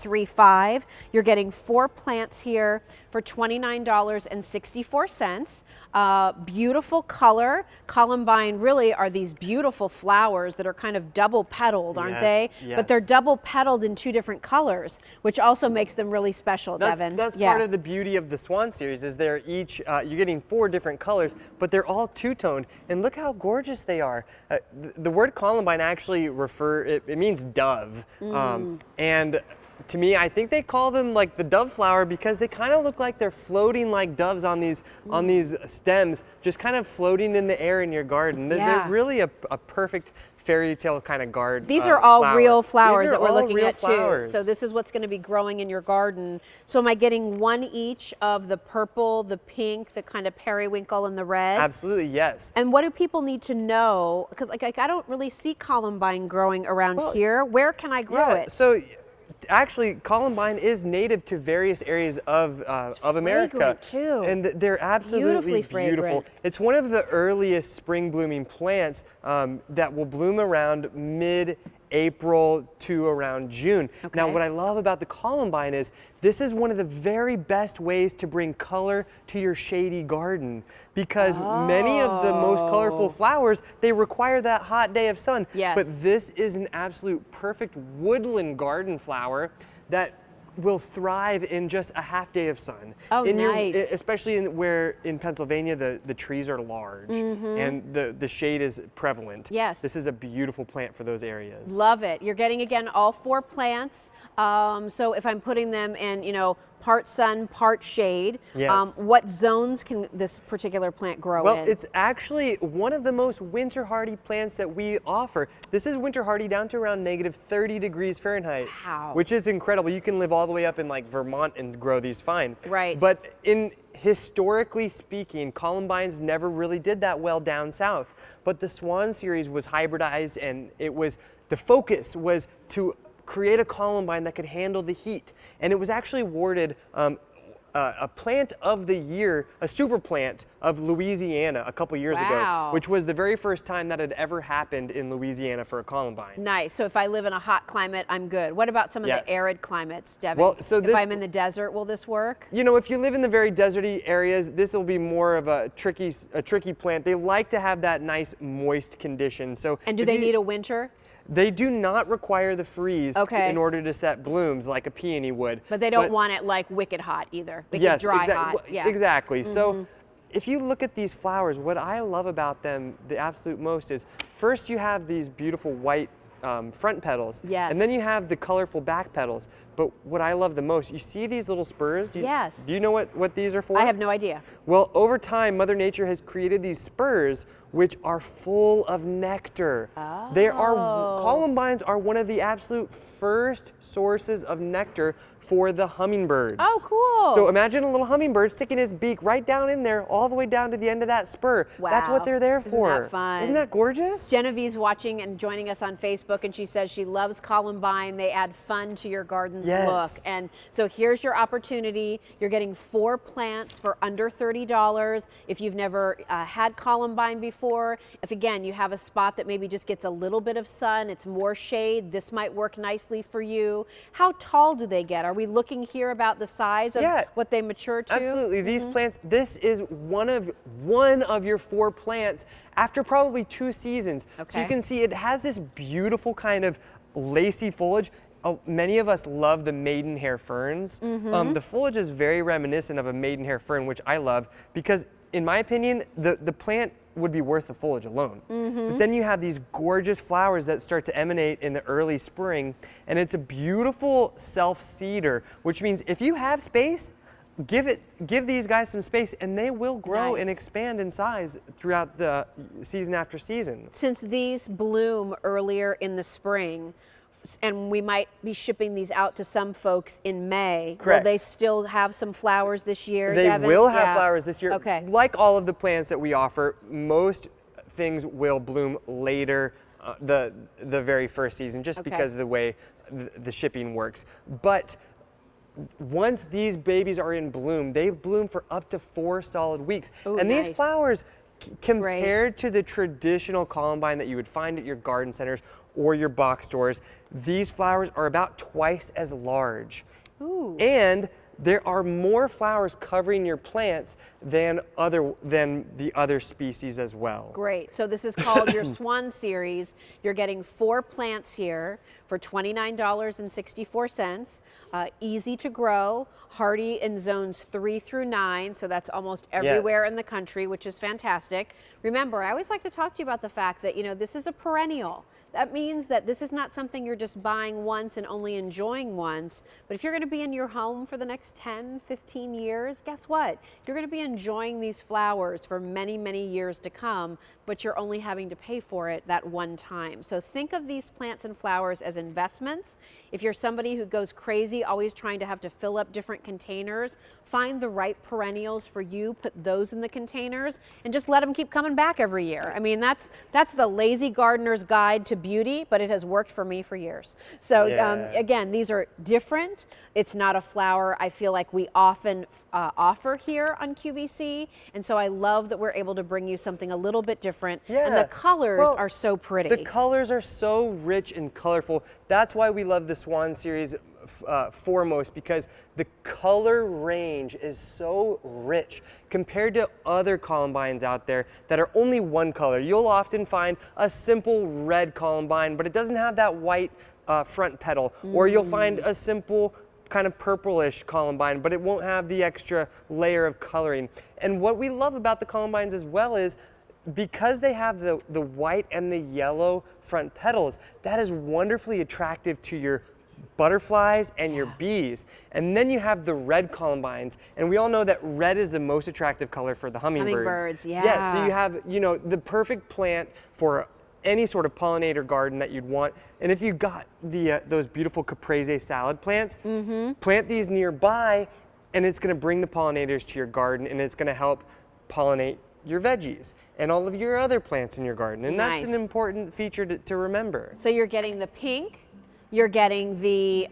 435. You're getting 4 plants here for $29.64. Beautiful color. Columbine really are these beautiful flowers that are kind of double petaled, aren't they? Yes. But they're double petaled in 2 different colors, which also makes them really special, Devin. That's part of the beauty of the Swan series is they're each, you're getting 4 different colors, but they're all two-toned. And look how gorgeous they are. The word Columbine actually it means dove. And to me, I think they call them like the dove flower because they kind of look like they're floating like doves on these stems, just kind of floating in the air in your garden. They're really a perfect fairy tale kind of garden. These are all real flowers that we're all looking real at flowers. too. So this is what's going to be growing in your garden. So am I getting 1 each of the purple, the pink, the kind of periwinkle, and the red? Absolutely, yes. And what do people need to know? Because like I don't really see Columbine growing around here. Where can I grow it? So actually, Columbine is native to various areas of America, too. And they're absolutely beautiful. It's one of the earliest spring blooming plants that will bloom around mid-April to around June. Okay. Now, what I love about the Columbine is this is one of the very best ways to bring color to your shady garden because many of the most colorful flowers, they require that hot day of sun. Yes. But this is an absolute perfect woodland garden flower that will thrive in just a half day of sun. Oh, nice. Especially in Pennsylvania, the trees are large and the shade is prevalent. Yes. This is a beautiful plant for those areas. Love it. You're getting, again, all 4 plants. So if I'm putting them in, part sun, part shade, what zones can this particular plant grow in? Well, it's actually one of the most winter hardy plants that we offer. This is winter hardy down to around -30 degrees Fahrenheit, which is incredible. You can live all the way up in like Vermont and grow these fine. Right. But historically speaking, Columbines never really did that well down south. But the Swan series was hybridized, and the focus was to create a Columbine that could handle the heat. And it was actually awarded a plant of the year, a super plant of Louisiana a couple years ago, which was the very first time that had ever happened in Louisiana for a Columbine. Nice. So if I live in a hot climate, I'm good. What about some of the arid climates, Devin? Well, so if I'm in the desert, will this work? If you live in the very deserty areas, this will be more of a tricky plant. They like to have that nice moist condition. And do they need a winter? They do not require the freeze in order to set blooms like a peony would. But they don't want it like wicked hot either. They can dry hot. Yeah. Exactly. So if you look at these flowers, what I love about them the absolute most is first you have these beautiful white front petals. Yes. And then you have the colorful back petals. But what I love the most, you see these little spurs? Yes. Do you know what these are for? I have no idea. Well, over time, Mother Nature has created these spurs which are full of nectar. Columbines are one of the absolute first sources of nectar for the hummingbirds. Oh, cool. So imagine a little hummingbird sticking his beak right down in there, all the way down to the end of that spur. Wow. That's what they're there for. Isn't that fun? Isn't that gorgeous? Genevieve's watching and joining us on Facebook, and she says she loves Columbine. They add fun to your garden's look. And so here's your opportunity. You're getting 4 plants for under $30. If you've never had Columbine before, if again you have a spot that maybe just gets a little bit of sun, it's more shade, this might work nicely for you. How tall do they get? Are we looking here about the size of what they mature to? Absolutely. These plants, this is one of your 4 plants after probably 2 seasons. So you can see it has this beautiful kind of lacy foliage. Many of us love the maidenhair ferns. The foliage is very reminiscent of a maidenhair fern, which I love because in my opinion, the plant would be worth the foliage alone. But then you have these gorgeous flowers that start to emanate in the early spring, and it's a beautiful self-seeder, which means if you have space, give these guys some space and they will grow and expand in size throughout the season after season. Since these bloom earlier in the spring, and we might be shipping these out to some folks in May. Correct. Will they still have some flowers this year, They Devin? will have flowers this year. Okay. Like all of the plants that we offer, most things will bloom later the very first season just because of the way the shipping works. But once these babies are in bloom, they bloom for up to 4 solid weeks. Ooh, and these flowers, compared Great. to the traditional Columbine that you would find at your garden centers or your box stores. These flowers are about twice as large. Ooh. And there are more flowers covering your plants than the other species as well. Great. So this is called your Swan series. You're getting 4 plants here for $29.64. Easy to grow, hardy in zones 3 through 9, so that's almost everywhere in the country, which is fantastic. Remember, I always like to talk to you about the fact that, you know, this is a perennial. That means that this is not something you're just buying once and only enjoying once, but if you're going to be in your home for the next 10, 15 years, guess what? You're going to be enjoying these flowers for many, many years to come, but you're only having to pay for it that one time. So think of these plants and flowers as investments. If you're somebody who goes crazy, always trying to have to fill up different containers, find the right perennials for you, put those in the containers, and just let them keep coming back every year. I mean, that's the lazy gardener's guide to beauty, but it has worked for me for years. So again, these are different. It's not a flower I feel like we often offer here on QVC, and so I love that we're able to bring you something a little bit different. And the colors are so pretty. The colors are so rich and colorful. That's why we love the Swan series foremost, because the color range is so rich compared to other columbines out there that are only one color. You'll often find a simple red columbine, but it doesn't have that white front petal, or you'll find a simple kind of purplish columbine, but it won't have the extra layer of coloring. And what we love about the columbines as well is because they have the white and the yellow front petals, that is wonderfully attractive to your butterflies and your bees. And then you have the red columbines, and we all know that red is the most attractive color for the hummingbirds. Yeah, so you have, you know, the perfect plant for any sort of pollinator garden that you'd want. And if you got the those beautiful caprese salad plants, plant these nearby, and it's going to bring the pollinators to your garden, and it's going to help pollinate your veggies and all of your other plants in your garden. And that's an important feature to remember. So you're getting the pink, you're getting the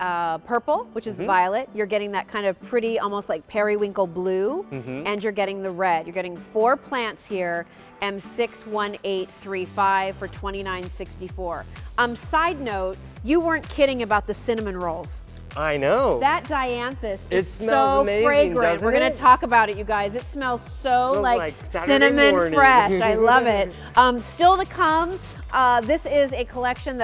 purple, which is the violet, you're getting that kind of pretty, almost like periwinkle blue, and you're getting the red. You're getting 4 plants here, M61835 for $29.64. Side note, you weren't kidding about the cinnamon rolls. I know. That dianthus is smells so amazing, fragrant. We're going to talk about it, you guys. It smells so like cinnamon fresh. I love it. Still to come, this is a collection that